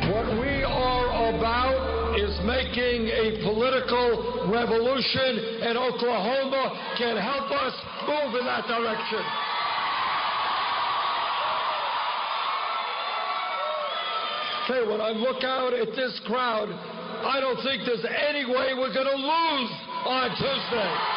What we are about is making a political revolution, and Oklahoma can help us move in that direction. Hey, when I look out at this crowd, I don't think there's any way we're going to lose on Tuesday.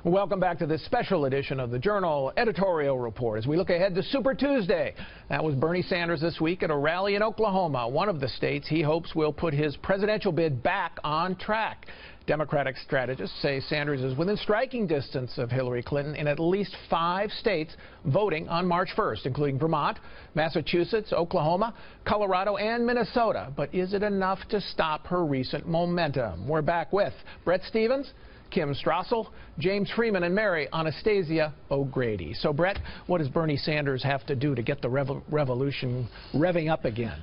Welcome back to this special edition of the Journal Editorial Report as we look ahead to Super Tuesday. That was Bernie Sanders this week at a rally in Oklahoma, one of the states he hopes will put his presidential bid back on track. Democratic strategists say Sanders is within striking distance of Hillary Clinton in at least 5 states voting on March 1st, including Vermont, Massachusetts, Oklahoma, Colorado, and Minnesota. But is it enough to stop her recent momentum? We're back with Bret Stephens, Kim Strassel, James Freeman, and Mary Anastasia O'Grady. So, Bret, what does Bernie Sanders have to do to get the revolution revving up again?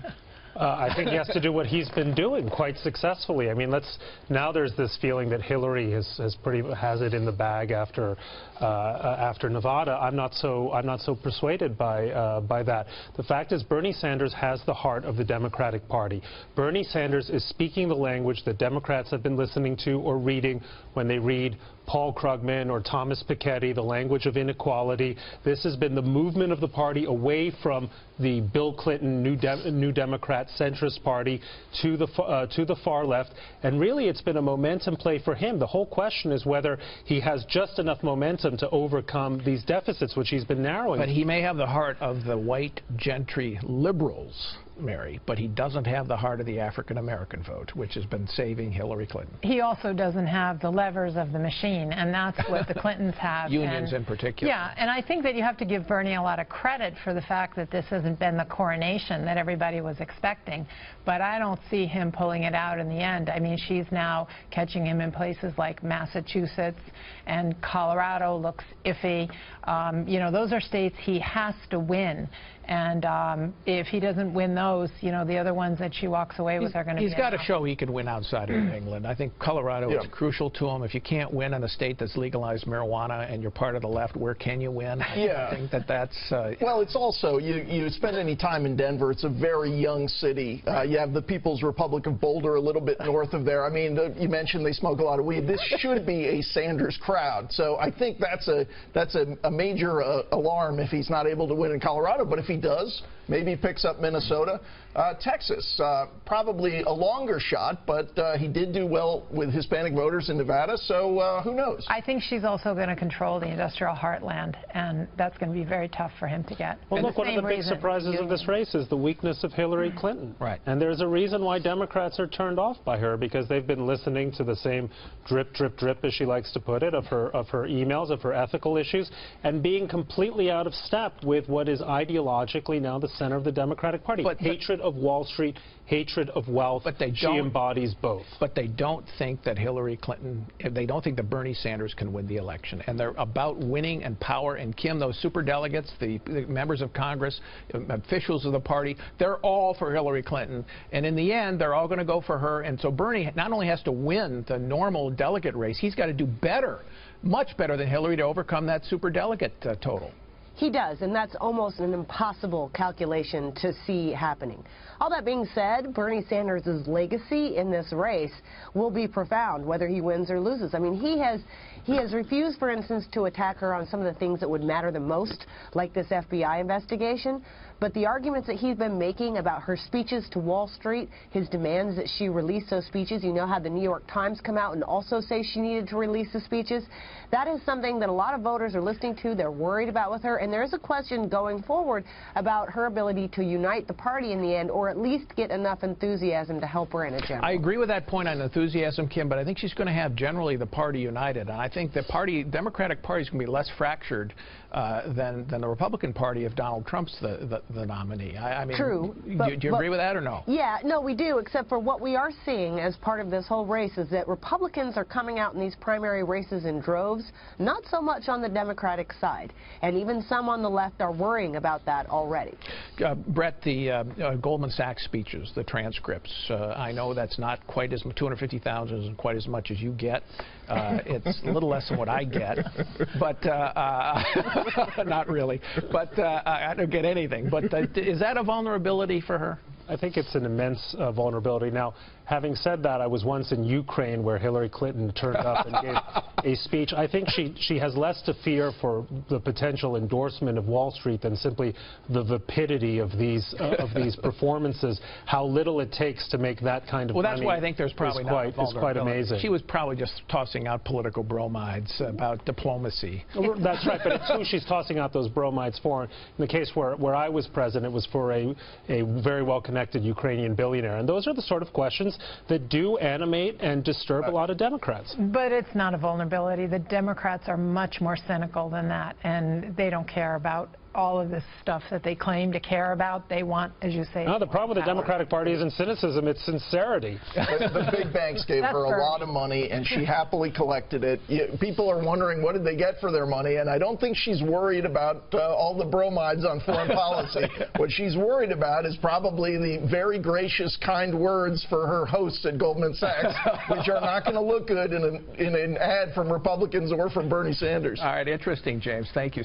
I think he has to do what he's been doing quite successfully. I mean, now there's this feeling that Hillary has it in the bag after Nevada. I'm not so persuaded by that. The fact is, Bernie Sanders has the heart of the Democratic Party. Bernie Sanders is speaking the language that Democrats have been listening to or reading when they read Paul Krugman or Thomas Piketty, the language of inequality. This has been the movement of the party away from the Bill Clinton New Democrat centrist party to the far left, and really it's been a momentum play for him. The whole question is whether he has just enough momentum to overcome these deficits, which he's been narrowing. But he may have the heart of the white gentry liberals, Mary, but he doesn't have the heart of the African-American vote, which has been saving Hillary Clinton. He also doesn't have the levers of the machine, and that's what the Clintons have. Unions in particular. Yeah, and I think that you have to give Bernie a lot of credit for the fact that this hasn't been the coronation that everybody was expecting, but I don't see him pulling it out in the end. I mean, she's now catching him in places like Massachusetts, and Colorado looks iffy. You know, those are states he has to win. And if he doesn't win those, you know, the other ones that she walks away with are going to be. He's got to show he can win outside of New England. I think Colorado is crucial to him. If you can't win in a state that's legalized marijuana and you're part of the left, where can you win? I think that's. Well, it's also, you spend any time in Denver, it's a very young city. You have the People's Republic of Boulder a little bit north of there. I mean, you mentioned they smoke a lot of weed. This should be a Sanders crowd. So I think that's a major alarm if he's not able to win in Colorado. But if he does, maybe he picks up Minnesota. Texas, probably a longer shot, but he did do well with Hispanic voters in Nevada, so who knows? I think she's also going to control the industrial heartland, and that's going to be very tough for him to get. Well, look, one of the big surprises of this race is the weakness of Hillary Clinton. Right. And there's a reason why Democrats are turned off by her, because they've been listening to the same drip, drip, drip, as she likes to put it, of her emails, of her ethical issues, and being completely out of step with what is ideologically now the center of the Democratic Party. But hatred of Wall Street, hatred of wealth, but she embodies both. But they don't think that Hillary Clinton, they don't think that Bernie Sanders can win the election. And they're about winning and power. And Kim, those superdelegates, the members of Congress, officials of the party, they're all for Hillary Clinton. And in the end, they're all going to go for her. And so Bernie not only has to win the normal delegate race, he's got to do better, much better than Hillary, to overcome that superdelegate total. He does, and that's almost an impossible calculation to see happening. All that being said, Bernie Sanders' legacy in this race will be profound, whether he wins or loses. I mean, he has refused, for instance, to attack her on some of the things that would matter the most, like this FBI investigation. But the arguments that he's been making about her speeches to Wall Street, his demands that she release those speeches, you know how the New York Times come out and also say she needed to release the speeches, that is something that a lot of voters are listening to, they're worried about with her, and there is a question going forward about her ability to unite the party in the end, or at least get enough enthusiasm to help her in a general. I agree with that point on enthusiasm, Kim, but I think she's going to have generally the party united. And I think the Democratic Party is going to be less fractured than the Republican Party if Donald Trump's the nominee. I mean, true. Do you agree with that or no? Yeah, no, we do, except for what we are seeing as part of this whole race is that Republicans are coming out in these primary races in droves, not so much on the Democratic side. And even some on the left are worrying about that already. Bret, the Goldman Sachs speeches, the transcripts, I know that's not quite as much, 250,000 isn't quite as much as you get. It's a little less than what I get, but not really. But I don't get anything. But is that a vulnerability for her? I think it's an immense vulnerability. Now, having said that, I was once in Ukraine where Hillary Clinton turned up and gave a speech. I think she has less to fear for the potential endorsement of Wall Street than simply the vapidity of these performances. How little it takes to make that kind of money. Well, that's why I think there's probably is quite amazing. She was probably just tossing out political bromides about diplomacy. Well, that's right, but it's who she's tossing out those bromides for. In the case where I was president, it was for a very well-connected Ukrainian billionaire. And those are the sort of questions that do animate and disturb a lot of Democrats. But it's not a vulnerability. The Democrats are much more cynical than that, and they don't care about all of this stuff that they claim to care about. They want, as you say... No, the problem with the Democratic Party isn't cynicism, it's sincerity. The big banks gave her a lot of money, and she happily collected it. People are wondering, what did they get for their money? And I don't think she's worried about all the bromides on foreign policy. What she's worried about is probably the very gracious, kind words for her hosts at Goldman Sachs, which are not going to look good in an ad from Republicans or from Bernie Sanders. All right, interesting, James. Thank you.